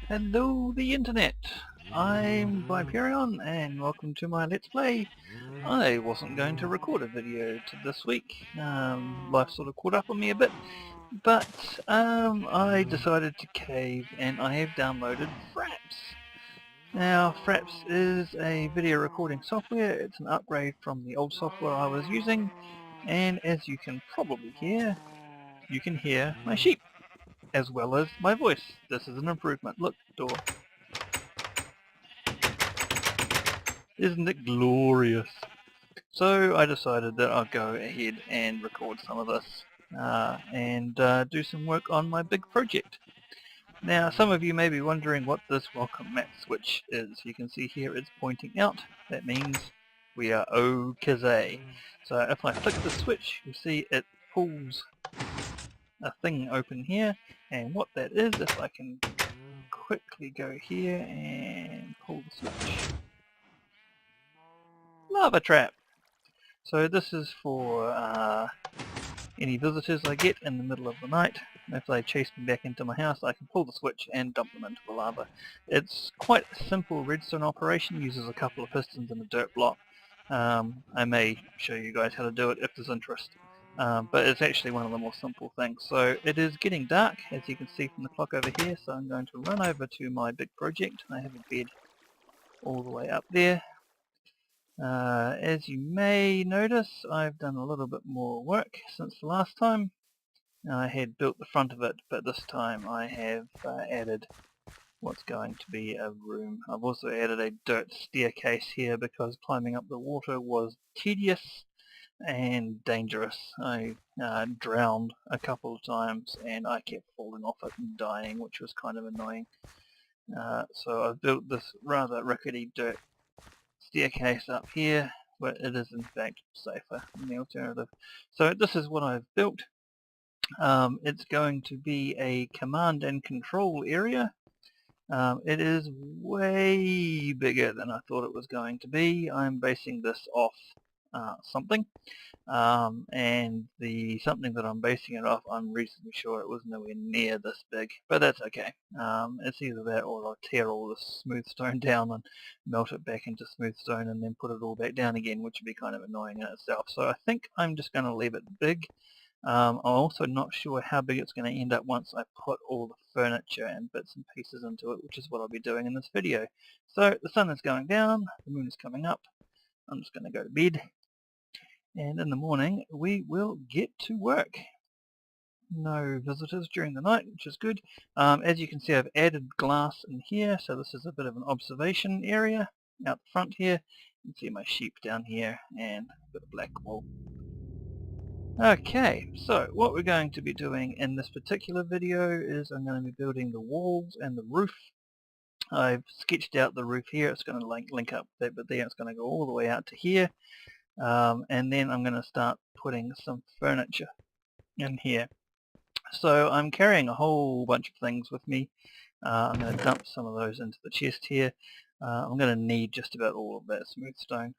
Hello the internet, I'm Viperion and welcome to my Let's Play. I wasn't going to record a video this week, life sort of caught up on me a bit, but I decided to cave and I have downloaded Fraps. Now Fraps is a video recording software. It's an upgrade from the old software I was using, and as you can probably hear, you can hear my sheep as well as my voice. This is an improvement. Look, door. Isn't it glorious? So I decided that I'll go ahead and record some of this and do some work on my big project. Now some of you may be wondering what this welcome mat switch is. You can see here it's pointing out. That means we are OK. So if I flick the switch, you see it pulls a thing open here, and what that is, if I can quickly go here and pull the switch. Lava trap! So this is for any visitors I get in the middle of the night. If they chase me back into my house, I can pull the switch and dump them into the lava. It's quite a simple redstone operation, uses a couple of pistons and a dirt block. I may show you guys how to do it if there's interest. But it's actually one of the more simple things. So it is getting dark, as you can see from the clock over here, so I'm going to run over to my big project. I have a bed all the way up there. As you may notice, I've done a little bit more work since the last time. I had built the front of it, but this time I have added what's going to be a room. I've also added a dirt staircase here because climbing up the water was tedious and dangerous. I drowned a couple of times and I kept falling off it and dying, which was kind of annoying. So I've built this rather rickety dirt staircase up here, but it is in fact safer than the alternative. So this is what I've built. It's going to be a command and control area. It is way bigger than I thought it was going to be. I'm basing this off something, and the something that I'm basing it off, I'm reasonably sure it was nowhere near this big, but that's okay. It's either that or I'll tear all this smooth stone down and melt it back into smooth stone and then put it all back down again, which would be kind of annoying in itself. So I think I'm just going to leave it big. I'm also not sure how big it's going to end up once I put all the furniture and bits and pieces into it, which is what I'll be doing in this video. So the sun is going down, the moon is coming up. I'm just going to go to bed, and in the morning we will get to work. No visitors during the night, which is good. As you can see, I've added glass in here, so this is a bit of an observation area out the front here. You can see my sheep down here and a bit of black wool. Okay, so what we're going to be doing in this particular video is I'm going to be building the walls and the roof. I've sketched out the roof here. It's going to link up that bit there. It's going to go all the way out to here. And then I'm going to start putting some furniture in here. So I'm carrying a whole bunch of things with me. I'm going to dump some of those into the chest here. I'm going to need just about all of that smooth stone.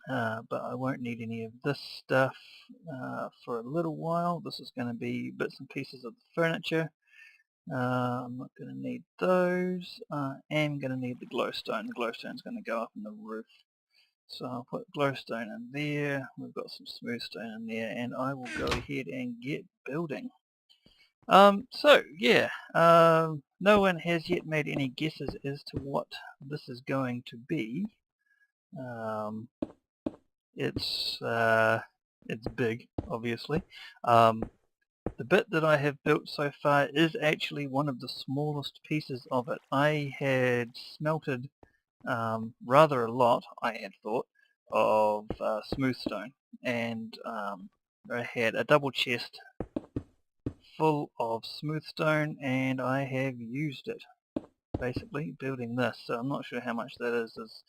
But I won't need any of this stuff for a little while. This is going to be bits and pieces of the furniture. I'm not going to need those. I am going to need the glowstone. The glowstone is going to go up in the roof. So I'll put glowstone in there. We've got some smooth stone in there, and I will go ahead and get building. So yeah, no one has yet made any guesses as to what this is going to be. It's big, obviously. The bit that I have built so far is actually one of the smallest pieces of it. I had smelted rather a lot, I had thought, of smooth stone, and I had a double chest full of smooth stone, and I have used it basically building this. So I'm not sure how much that is. There's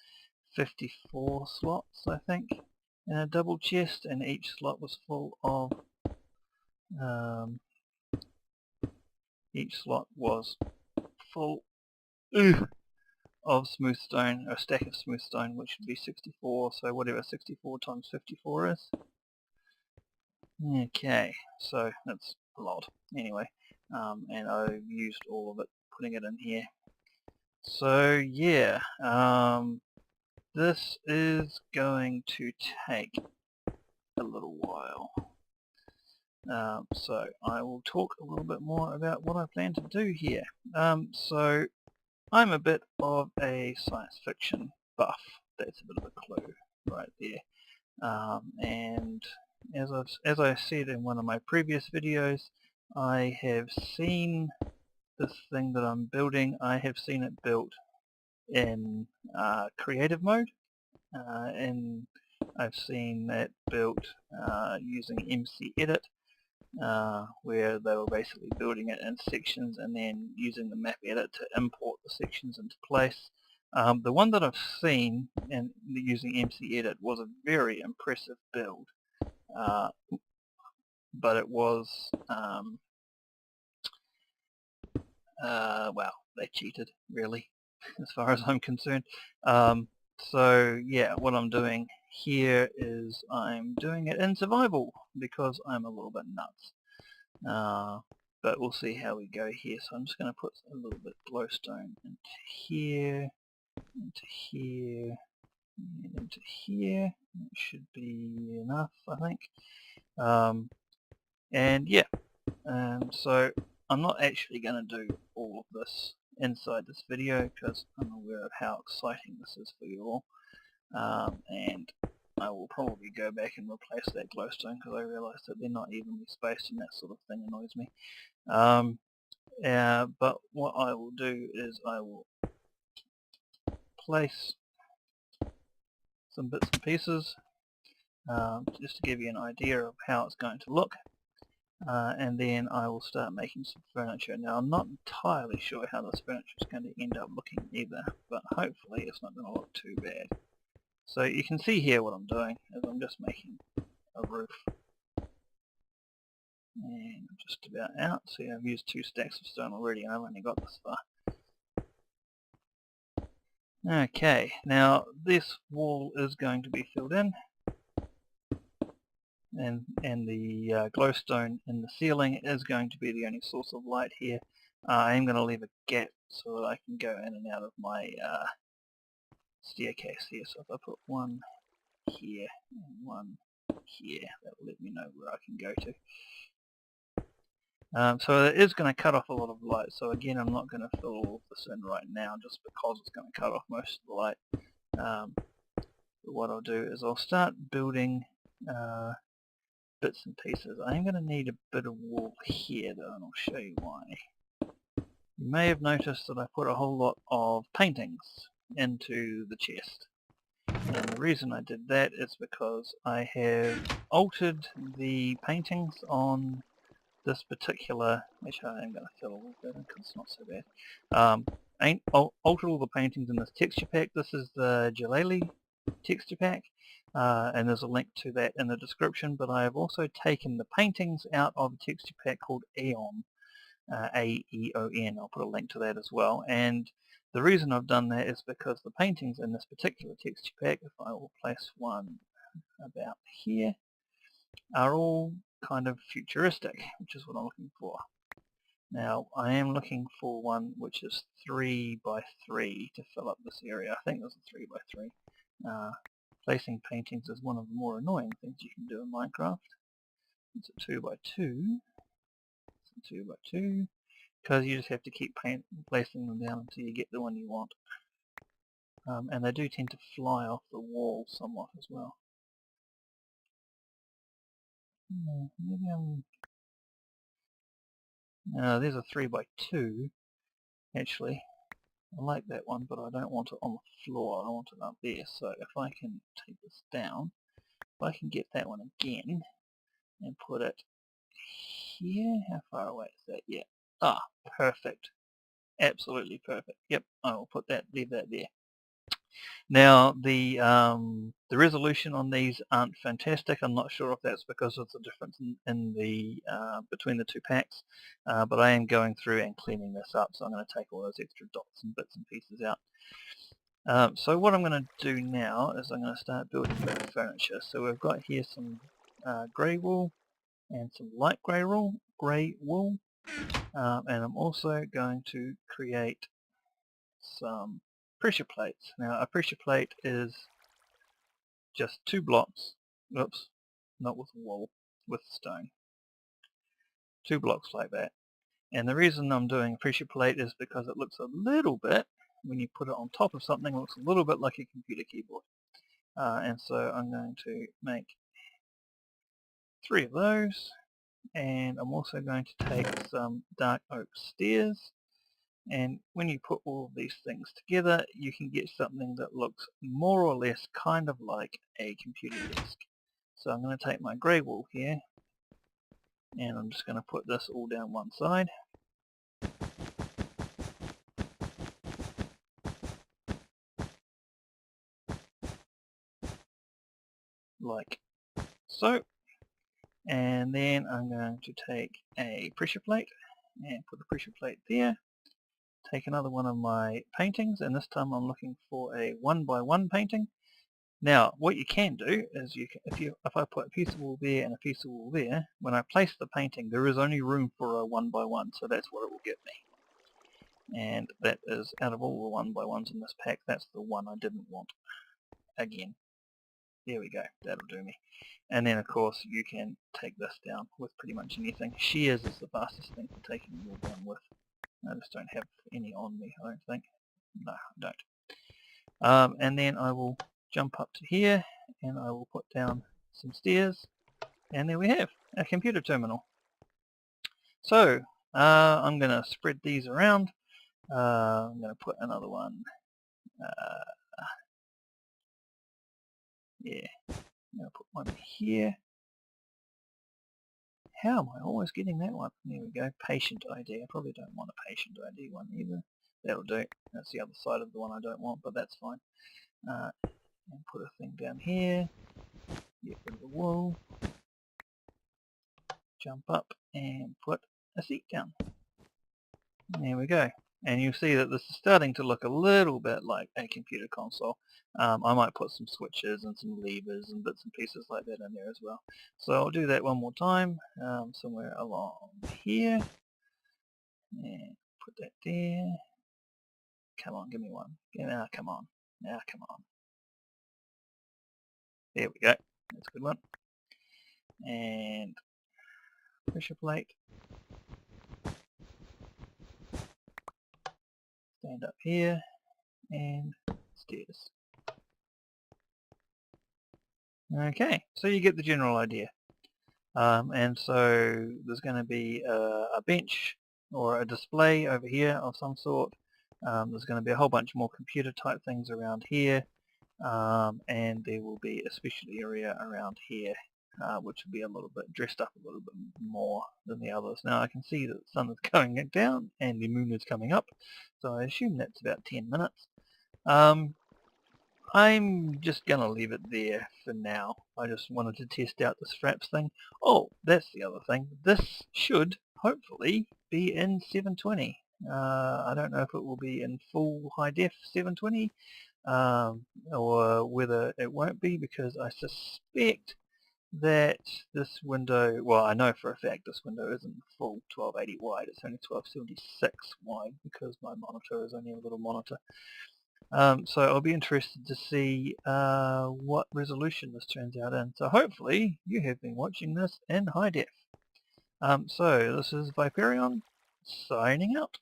54 slots, I think, in a double chest, and each slot was full of each slot was full of smooth stone, a stack of smooth stone, which would be 64, so whatever 64 times 54 is. Okay, so that's a lot anyway, and I've used all of it putting it in here. So yeah, this is going to take a little while. So I will talk a little bit more about what I plan to do here. So I'm a bit of a science fiction buff. That's a bit of a clue right there. And as I said in one of my previous videos, I have seen this thing that I'm building. I have seen it built in creative mode, and I've seen that built using MC Edit, where they were basically building it in sections and then using the map edit to import the sections into place. The one that I've seen and using MC Edit was a very impressive build, but it was well, they cheated really, as far as I'm concerned. So yeah, what I'm doing here is I'm doing it in survival because I'm a little bit nuts. But we'll see how we go here. So I'm just going to put a little bit of glowstone into here, into here, and into here. That should be enough, I think. And yeah, so I'm not actually going to do all of this inside this video because I'm aware of how exciting this is for you all. And I will probably go back and replace that glowstone because I realise that they're not evenly spaced and that sort of thing annoys me. But what I will do is I will place some bits and pieces just to give you an idea of how it's going to look, and then I will start making some furniture. Now I'm not entirely sure how this furniture is going to end up looking either, but hopefully it's not going to look too bad. So you can see here what I'm doing is I'm just making a roof, and I'm just about out. See, I've used 2 stacks of stone already and I've only got this far. Okay, now this wall is going to be filled in, and the glowstone in the ceiling is going to be the only source of light here. I am going to leave a gap so that I can go in and out of my staircase here. So if I put one here and one here, that will let me know where I can go to. So it is going to cut off a lot of light, so again I'm not going to fill all of this in right now just because it's going to cut off most of the light. But what I'll do is I'll start building bits and pieces. I am going to need a bit of wall here though, and I'll show you why. You may have noticed that I put a whole lot of paintings into the chest. And the reason I did that is because I have altered the paintings on this particular, which I am going to fill a little bit because it's not so bad. Altered all the paintings in this texture pack. This is the Jalali texture pack, and there's a link to that in the description, but I have also taken the paintings out of a texture pack called Aeon, A-E-O-N. I'll put a link to that as well, and the reason I've done that is because the paintings in this particular texture pack, if I will place one about here, are all kind of futuristic, which is what I'm looking for. Now I am looking for one which is 3 by 3 to fill up this area. I think there's a 3 by 3. Placing paintings is one of the more annoying things you can do in Minecraft. It's a 2 by 2. It's a 2 by 2 because you just have to keep placing them down until you get the one you want. And they do tend to fly off the wall somewhat as well. Maybe there's a 3 by 2 actually. I like that one, but I don't want it on the floor. I want it up there. So if I can take this down, if I can get that one again and put it here, how far away is that? Yeah. Ah, perfect. Absolutely perfect. Yep, I will put that, leave that there. Now the resolution on these aren't fantastic. I'm not sure if that's because of the difference in the between the 2 packs, but I am going through and cleaning this up, so I'm going to take all those extra dots and bits and pieces out. So what I'm going to do now is I'm going to start building a bit of furniture. So we've got here some grey wool and some light grey wool, and I'm also going to create some pressure plates. Now a pressure plate is just 2 blocks, oops, not with a wall, with stone. 2 blocks like that. And the reason I'm doing a pressure plate is because it looks a little bit, when you put it on top of something, it looks a little bit like a computer keyboard. And so I'm going to make 3 of those, and I'm also going to take some dark oak stairs, and when you put all of these things together you can get something that looks more or less kind of like a computer desk. So I'm going to take my grey wool here and I'm just going to put this all down one side. Like so. And then I'm going to take a pressure plate and put a pressure plate there. Take another one of my paintings, and this time I'm looking for a 1x1 painting. Now what you can do is if I put a piece of wool there and a piece of wool there, when I place the painting there is only room for a 1x1, so that's what it will give me. And that is, out of all the 1x1s in this pack, that's the one I didn't want. Again, there we go, that'll do me. And then of course you can take this down with pretty much anything. Shears is the fastest thing for taking wool down with. I just don't have any on me, I don't think. No, I don't. And then I will jump up to here and I will put down some stairs, and there we have a computer terminal. So I'm going to spread these around. I'm going to put another one, yeah, I'm going to put one here. How am I always getting that one? There we go, patient ID. I probably don't want a patient ID one either. That'll do. That's the other side of the one I don't want, but that's fine. And put a thing down here, get rid of the wool, jump up and put a seat down. There we go. And you'll see that this is starting to look a little bit like a computer console. I might put some switches and some levers and bits and pieces like that in there as well. So I'll do that one more time, somewhere along here. And put that there. Come on, give me one. Now come on. Now come on. There we go. That's a good one. And pressure plate. Stand up here and stairs. Okay, so you get the general idea. And so there's going to be a bench or a display over here of some sort. There's going to be a whole bunch more computer type things around here, and there will be a special area around here, which will be a little bit dressed up a little bit more than the others. Now I can see that the sun is going down and the moon is coming up, so I assume that's about 10 minutes. I'm just going to leave it there for now. I just wanted to test out this Fraps thing. Oh, that's the other thing. This should, hopefully, be in 720. I don't know if it will be in full high def 720, or whether it won't be, because I suspect that this window, well, I know for a fact this window isn't full 1280 wide. It's only 1276 wide because my monitor is only a little monitor. So I'll be interested to see what resolution this turns out in. So hopefully you have been watching this in high def. So this is Viperion signing out.